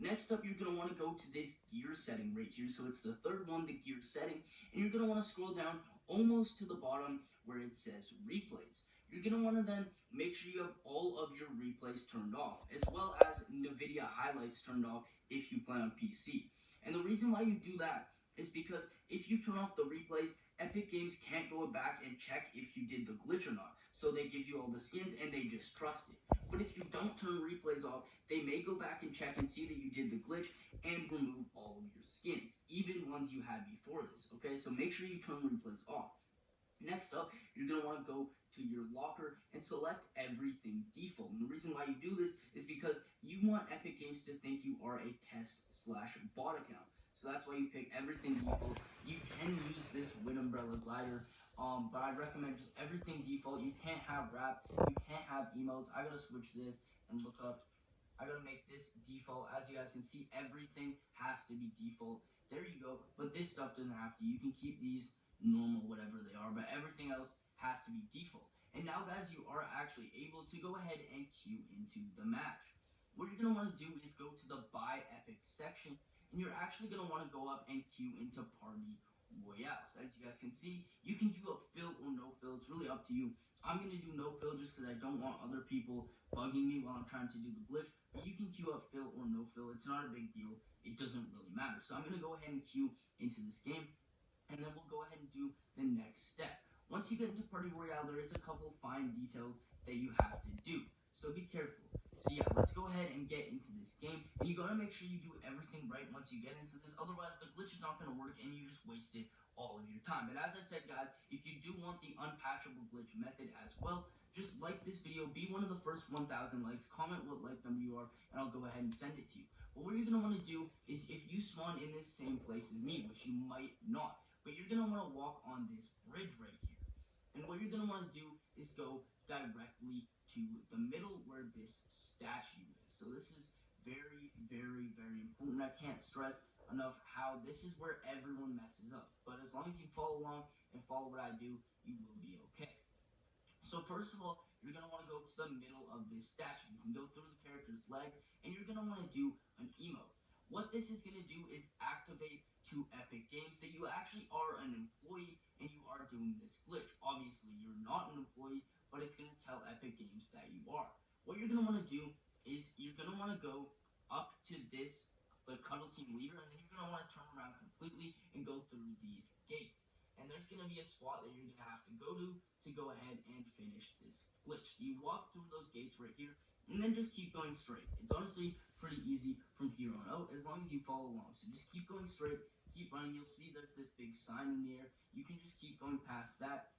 Next up, you're going to want to go to this gear setting right here. So it's the third one, the gear setting. And you're going to want to scroll down almost to the bottom where it says replays. You're going to want to then make sure you have all of your replays turned off, as well as NVIDIA highlights turned off if you play on PC. And the reason why you do that is because if you turn off the replays, Epic Games can't go back and check if you did the glitch or not. So they give you all the skins and they just trust it. But if you don't turn replays off, they may go back and check and see that you did the glitch and remove all of your skins, even ones you had before this. Okay, so make sure you turn replays off. Next up, you're going to want to go to your locker and select everything default. And the reason why you do this is because you want Epic Games to think you are a test/bot account. So that's why you pick everything default. You can use this Wind Umbrella glider, but I recommend just everything default. You can't have rap, you can't have emotes. I gotta switch this and look up. I gotta make this default. As you guys can see, everything has to be default. There you go. But this stuff doesn't have to. You can keep these normal, whatever they are, but everything else has to be default. And now, guys, you are actually able to go ahead and queue into the match. What you're gonna want to do is go to the Buy Epic section, and you're actually gonna want to go up and queue into Party Royale. So as you guys can see, you can queue up fill or no fill. It's really up to you. I'm gonna do no fill just because I don't want other people bugging me while I'm trying to do the glitch. But you can queue up fill or no fill. It's not a big deal. It doesn't really matter. So I'm gonna go ahead and queue into this game, and then we'll go ahead and do the next step. Once you get into Party Royale, there is a couple fine details that you have to do. So be careful. So yeah, let's go ahead and get into this game. And you gotta make sure you do everything right once you get into this. Otherwise, the glitch is not gonna work and you just wasted all of your time. But as I said, guys, if you do want the unpatchable glitch method as well, just like this video, be one of the first 1,000 likes, comment what like number you are, and I'll go ahead and send it to you. But what you're gonna wanna do is if you spawn in this same place as me, which you might not, but you're gonna wanna walk on this bridge right here. And what you're going to want to do is go directly to the middle where this statue is. So this is very, very, very important. I can't stress enough how this is where everyone messes up. But as long as you follow along and follow what I do, you will be okay. So first of all, you're going to want to go to the middle of this statue. You can go through the character's legs, and you're going to want to do an emote. What this is going to do is activate to Epic Games that you actually are an employee and you are doing this glitch. Obviously, you're not an employee, but it's going to tell Epic Games that you are. What you're going to want to do is you're going to want to go up to this, the Cuddle Team leader, and then you're going to want to turn around completely and go through these gates. And there's going to be a spot that you're going to have to go ahead and finish this glitch. So you walk through those gates right here, and then just keep going straight. It's honestly pretty easy from here on out as long as you follow along. So just keep going straight, keep running. You'll see there's this big sign in the air. You can just keep going past that,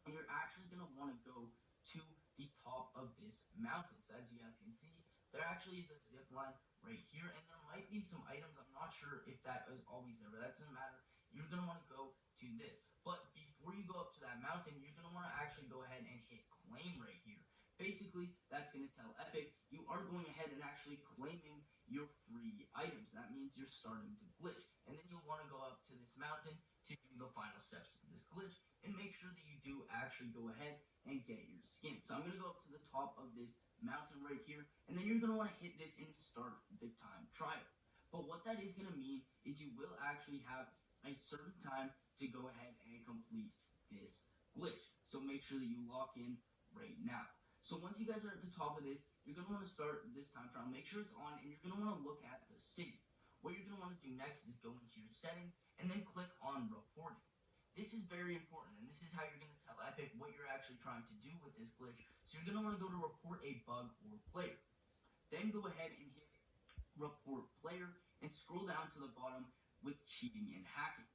and you're actually going to want to go to the top of this mountain. So as you guys can see, there actually is a zip line right here, and there might be some items. I'm not sure if that is always there, but that doesn't matter. You're going to want to go to this. But before you go up to that mountain, you're going to want to actually go ahead and hit claim right here. Basically, that's going to tell Epic you are going ahead and actually claiming your free items. That means you're starting to glitch. And then you'll want to go up to this mountain to do the final steps of this glitch and make sure that you do actually go ahead and get your skin. So I'm going to go up to the top of this mountain right here, and then you're going to want to hit this and start the time trial. But what that is going to mean is you will actually have a certain time to go ahead and complete this glitch. So make sure that you lock in right now. So once you guys are at the top of this, you're going to want to start this time trial. Make sure it's on, and you're going to want to look at the city. What you're going to want to do next is go into your settings and then click on reporting. This is very important, and this is how you're going to tell Epic what you're actually trying to do with this glitch. So you're going to want to go to report a bug or player. Then go ahead and hit report player and scroll down to the bottom with cheating and hacking.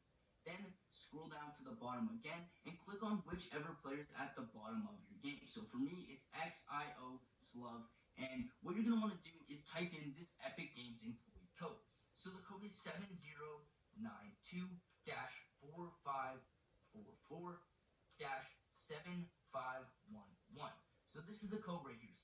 Then scroll down to the bottom again and click on whichever player's at the bottom of your game. So for me, it's XIO Slug, and what you're going to want to do is type in this Epic Games employee code. So the code is 7092-4544-7511. So this is the code right here,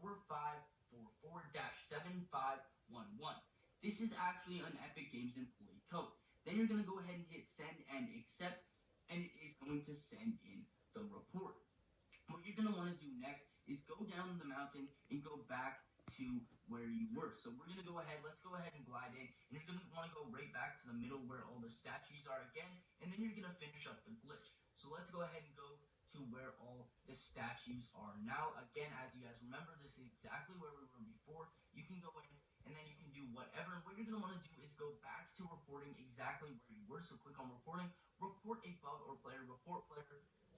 7092-4544-7511. This is actually an Epic Games employee code. Then you're going to go ahead and hit send and accept, and it is going to send in the report. What you're going to want to do next is go down the mountain and go back to where you were. So we're going to go ahead, let's go ahead and glide in, and you're going to want to go right back to the middle where all the statues are again, and then you're going to finish up the glitch. So let's go ahead and go to where all the statues are. Now, again, as you guys remember, this is exactly where we were before. You can go in, and then you can do whatever. And what you're going to want to do is go back to reporting exactly where you were. So click on reporting, report a bug or player, report player,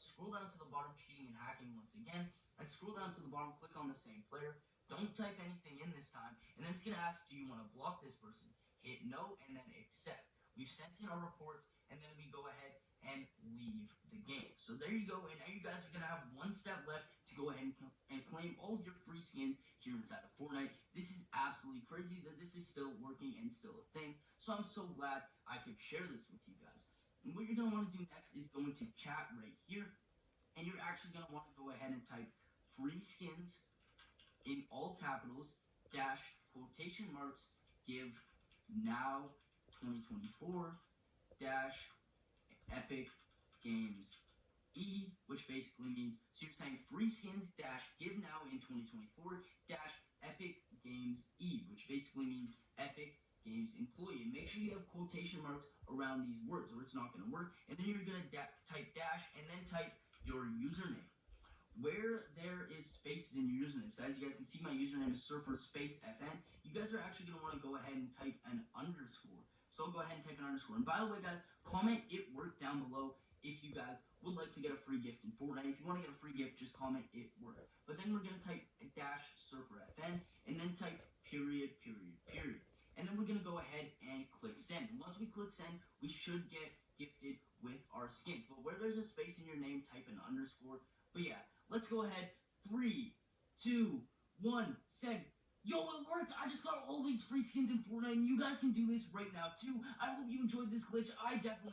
scroll down to the bottom, cheating and hacking once again, and scroll down to the bottom, click on the same player. Don't type anything in this time, and then it's going to ask, do you want to block this person? Hit no, and then accept. We've sent in our reports, and then we go ahead and leave the game. So there you go, and now you guys are going to have one step left to go ahead and claim all of your free skins here inside of Fortnite. This is absolutely crazy that this is still working and still a thing, so I'm so glad I could share this with you guys. And what you're going to want to do next is go into chat right here, and you're actually going to want to go ahead and type free skins in all capitals, dash, quotation marks, give now 2024, dash, Epic Games E, which basically means, so you're saying free skins dash give now in 2024 dash Epic Games E, which basically means Epic Games employee. And make sure you have quotation marks around these words or it's not going to work. And then you're going to type dash and then type your username. Where there is spaces in your username, so as you guys can see, my username is Surfer Space FN. You guys are actually going to want to go ahead and type an underscore. So go ahead and type an underscore. And by the way, guys, comment it worked down below if you guys would like to get a free gift in Fortnite. If you want to get a free gift, just comment it worked. But then we're going to type dash Surfer FN and then type period, period, period. And then we're going to go ahead and click send. And once we click send, we should get gifted with our skins. But where there's a space in your name, type an underscore. But yeah, let's go ahead. 3, 2, 1, send. Yo, it worked! I just got all these free skins in Fortnite, and you guys can do this right now, too. I hope you enjoyed this glitch. I definitely